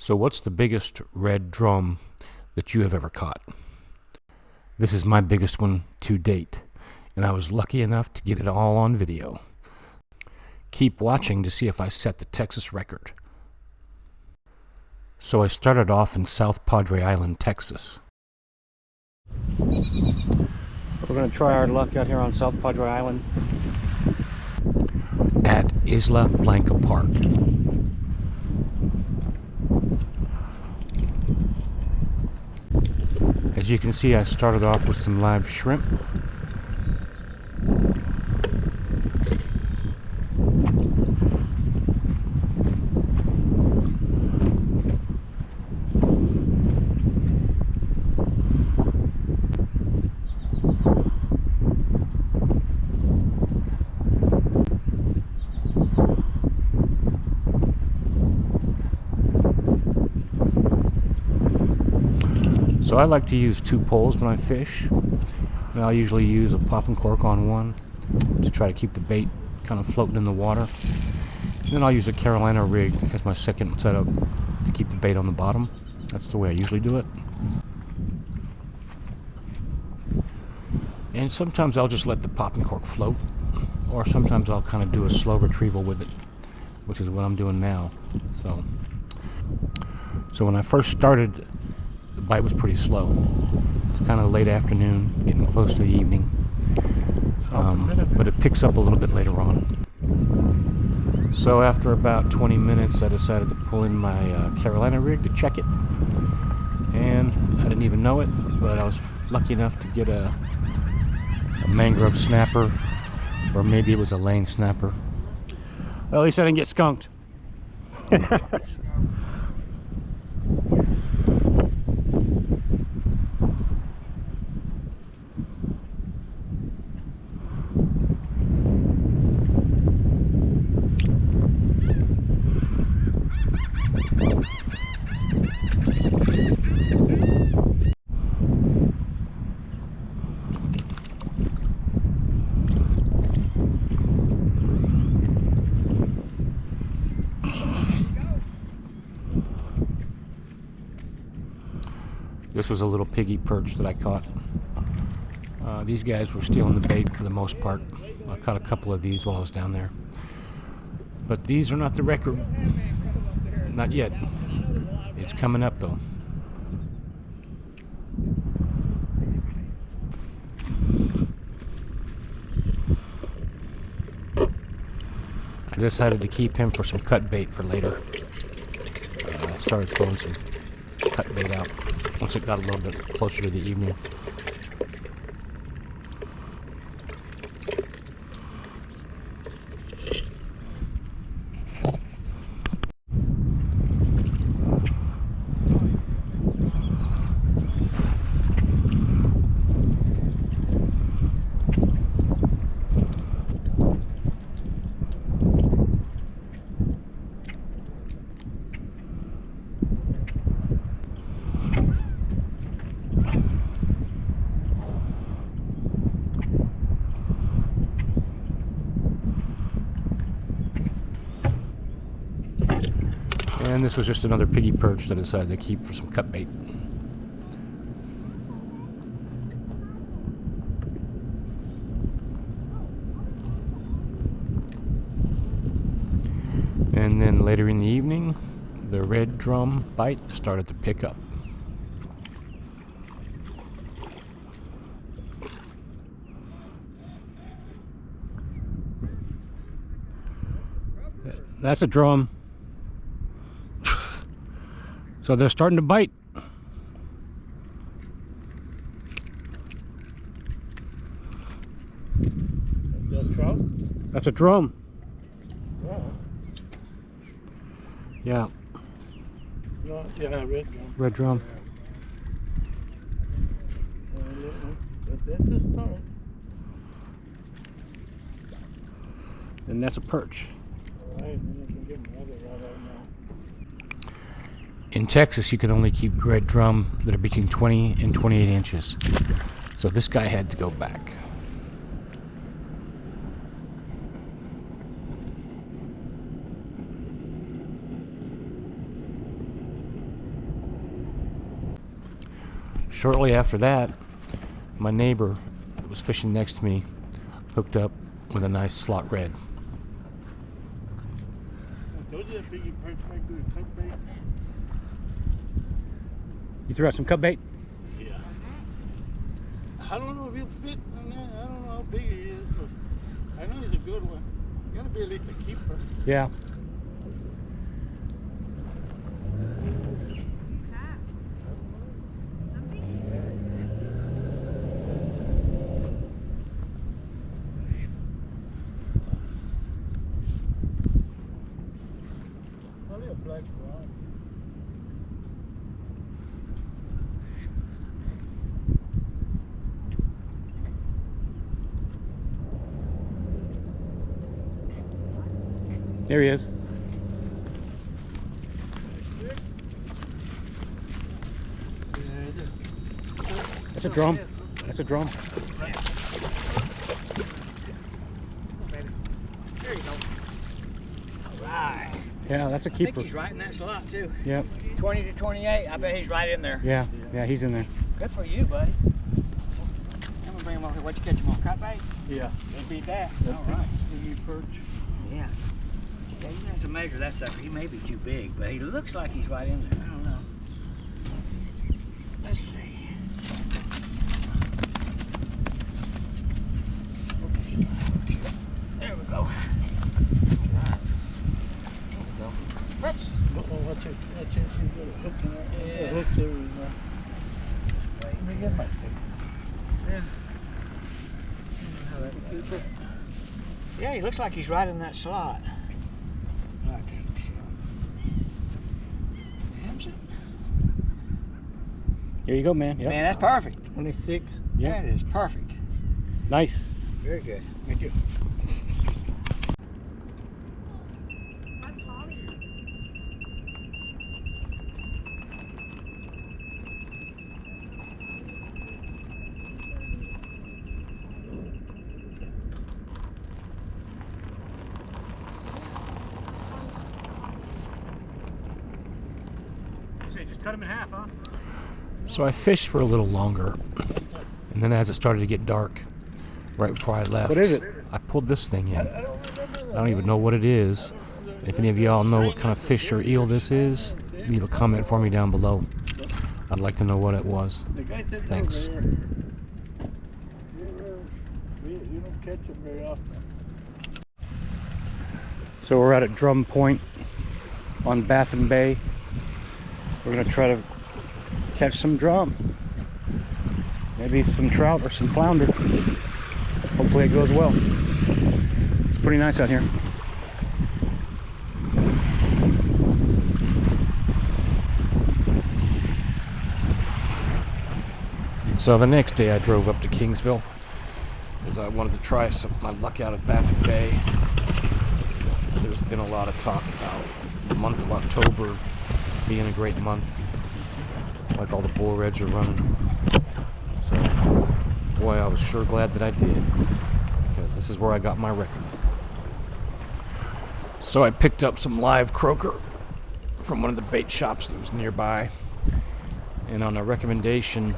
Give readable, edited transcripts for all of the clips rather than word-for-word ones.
So what's the biggest red drum that you have ever caught? This is my biggest one to date, and I was lucky enough to get it all on video. Keep watching to see if I set the Texas record. So I started off in South Padre Island, Texas. We're going to try our luck out here on South Padre Island at Isla Blanca Park. As you can see, I started off with some live shrimp. So I like to use two poles when I fish, and I'll usually use a popping cork on one to try to keep the bait kind of floating in the water. And then I'll use a Carolina rig as my second setup to keep the bait on the bottom. That's the way I usually do it. And sometimes I'll just let the popping cork float, or sometimes I'll kind of do a slow retrieval with it, which is what I'm doing now. So when I first started, the bite was pretty slow. It's kind of late afternoon, getting close to the evening, but it picks up a little bit later on. So after about 20 minutes, I decided to pull in my Carolina rig to check it, and I didn't even know it, but I was lucky enough to get a mangrove snapper, or maybe it was a lane snapper. Well, at least I didn't get skunked. This was a little piggy perch that I caught. These guys were stealing the bait for the most part. I caught a couple of these while I was down there. But these are not the record. Not yet. It's coming up though. I decided to keep him for some cut bait for later. I started throwing some cut bait out once it got a little bit closer to the evening. And this was just another piggy perch that I decided to keep for some cut bait. And then later in the evening, the red drum bite started to pick up. That's a drum. So they're starting to bite. That's a trout? That's a drum. Wow. Yeah. No, yeah, red drum. Red drum. That's a start. And that's a perch. All right, then I can get another right now. In Texas, you can only keep red drum that are between 20 and 28 inches. So this guy had to go back. shortly after that, my neighbor that was fishing next to me hooked up with a nice slot red. Those are the biggie perch make good cut bait. You threw out some cut bait? Yeah. I don't know if he'll fit on that. I don't know how big he is, but I know he's a good one. Gotta be at least a keeper. Yeah. Probably a black brown. There he is. That's a drum. That's a drum. There you go. All right. Yeah, that's a I think keeper. he's right in that slot too. Yep. 20 to 28. I bet he's right in there. Yeah. Yeah, he's in there. Good for you, buddy. I'm gonna bring him over here. What'd you catch him on? Cut bait? Yeah. Can't beat that. That's All right. biggie perch. Yeah. Yeah, you have to measure that sucker. He may be too big, but he looks like he's right in there. I don't know. Let's see. There we go. Right. There we go. Let's. Watch it. Watch it. He's got a hook in there. Yeah. The hook's everywhere. Let me get my tape. Yeah. Yeah, he looks like he's right in that slot. I can't tell. Damn it. Here you go, man. Yep. Man, that's perfect. 26. Yeah. That is perfect. Nice. Very good. Thank you. Just cut him in half, huh? So I fished for a little longer, and then as it started to get dark, right before I left, What is it? I pulled this thing in. I don't even know what it is. If any of y'all know what kind of fish or eel this is, leave a comment for me down below. I'd like to know what it was. The guy said Thanks. they're rare. You don't catch them very often. So we're out at Drum Point on Baffin Bay. We're gonna try to catch some drum. Maybe some trout or some flounder. Hopefully it goes well. It's pretty nice out here. So the next day I drove up to Kingsville because I wanted to try my luck out at Baffin Bay. There's been a lot of talk about the month of October being a great month, like all the bull reds are running. So, boy, I was sure glad that I did, because this is where I got my record. So I picked up some live croaker from one of the bait shops that was nearby, and on a recommendation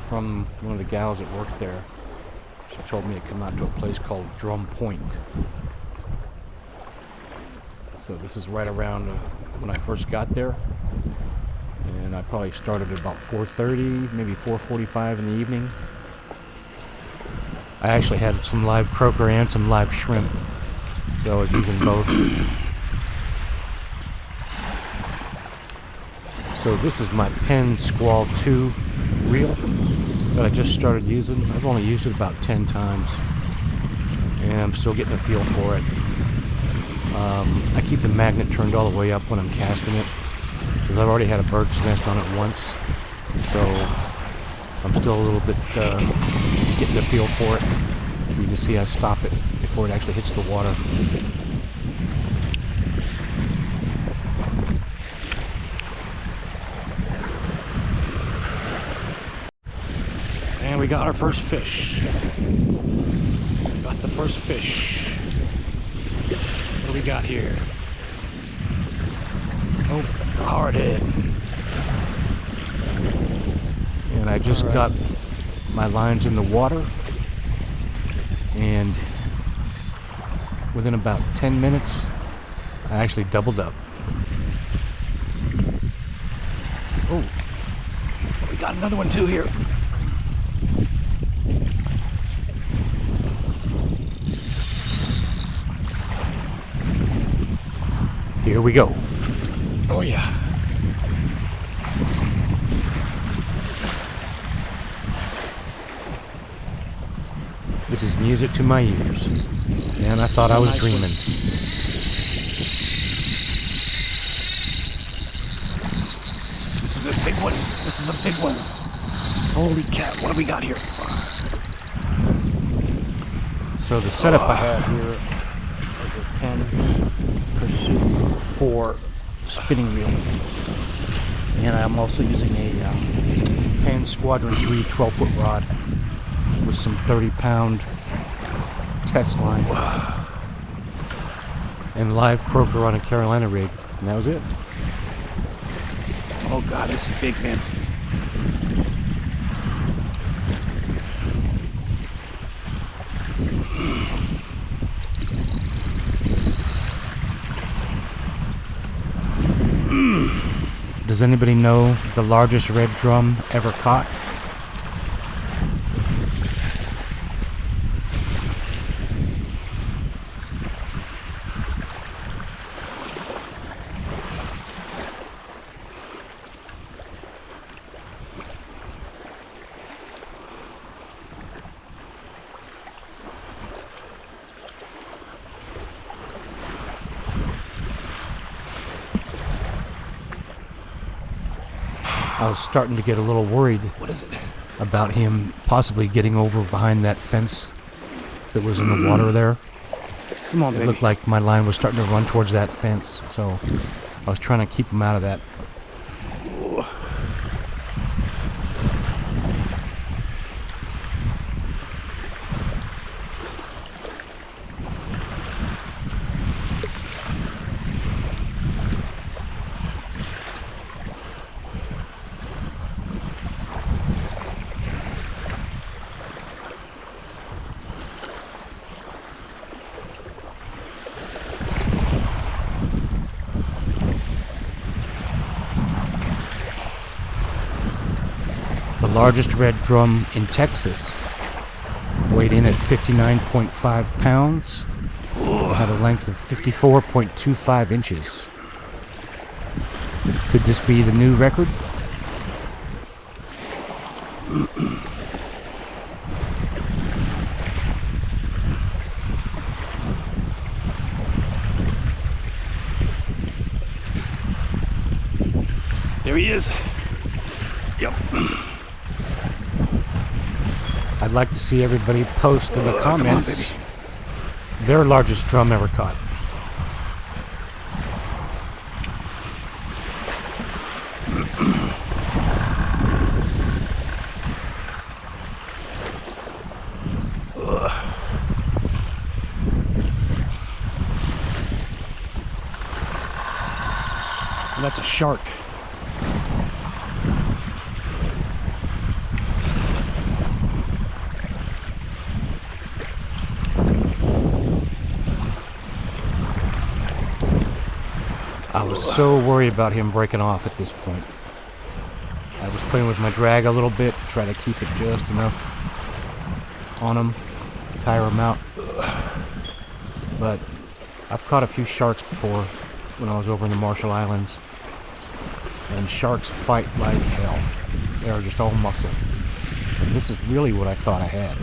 from one of the gals that worked there, she told me to come out to a place called Drum Point. So this is right around when I first got there, and I probably started at about 4:30, maybe 4:45 in the evening. I actually had some live croaker and some live shrimp, so I was using both. So this is my Penn Squall 2 reel that I just started using. I've only used it about 10 times, and I'm still getting a feel for it. I keep the magnet turned all the way up when I'm casting it, because I've already had a bird's nest on it once, so I'm still a little bit getting the feel for it. You can see I stop it before it actually hits the water. And we got our first fish. Got the first fish. What do we got here? Oh, hardhead. and I just got my lines in the water, and within about 10 minutes I actually doubled up. Oh, we got another one too here. Here we go. Oh yeah. This is music to my ears. Man, I thought I was dreaming. This is a big one. This is a big one. Holy cat, what do we got here? So the setup I have here is a Penn Pursuit 4 spinning reel. And I'm also using a Penn Squadron 3 12-foot rod with some 30-pound test line and live croaker on a Carolina rig. And that was it. Oh God, this is big, man. Does anybody know the largest red drum ever caught? I was starting to get a little worried about him possibly getting over behind that fence that was in the water there. Come on, It baby. looked like my line was starting to run towards that fence, so I was trying to keep him out of that. The largest red drum in Texas weighed in at 59.5 pounds. It had a length of 54.25 inches. Could this be the new record? There he is. Yep. I'd like to see everybody post in the comments their largest drum ever caught. That's a shark. I was so worried about him breaking off at this point. I was playing with my drag a little bit to try to keep it just enough on him to tire him out. But I've caught a few sharks before when I was over in the Marshall Islands. And sharks fight like hell. They are just all muscle. And this is really what I thought I had.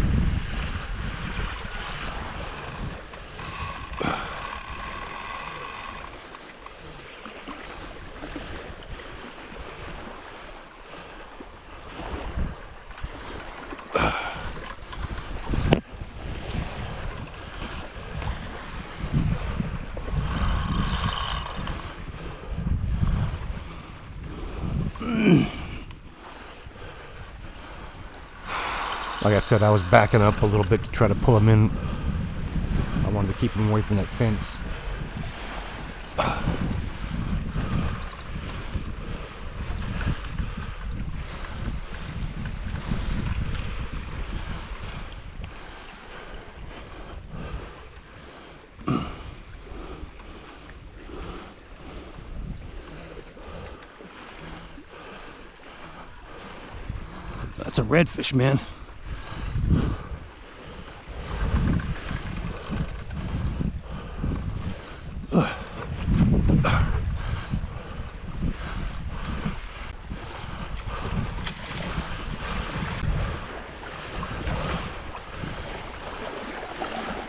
Like I said, I was backing up a little bit to try to pull him in. I wanted to keep him away from that fence. That's a redfish, man.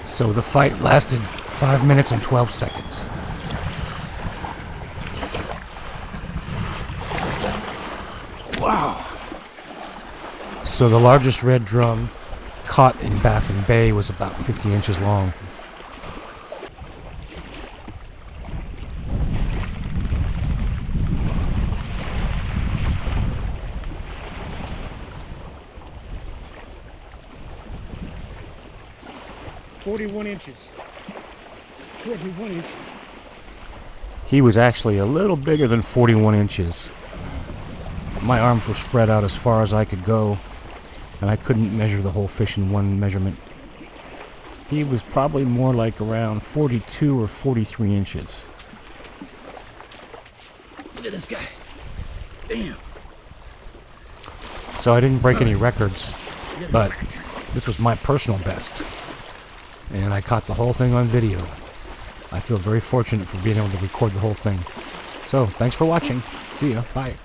So the fight lasted 5 minutes and 12 seconds. Wow. So the largest red drum caught in Baffin Bay was about 50 inches long. Inches. 41 inches. He was actually a little bigger than 41 inches. My arms were spread out as far as I could go, and I couldn't measure the whole fish in one measurement. He was probably more like around 42 or 43 inches. Look at this guy. Damn. So I didn't break any records, but this was my personal best. And I caught the whole thing on video. I feel very fortunate for being able to record the whole thing. So, thanks for watching. See ya. Bye.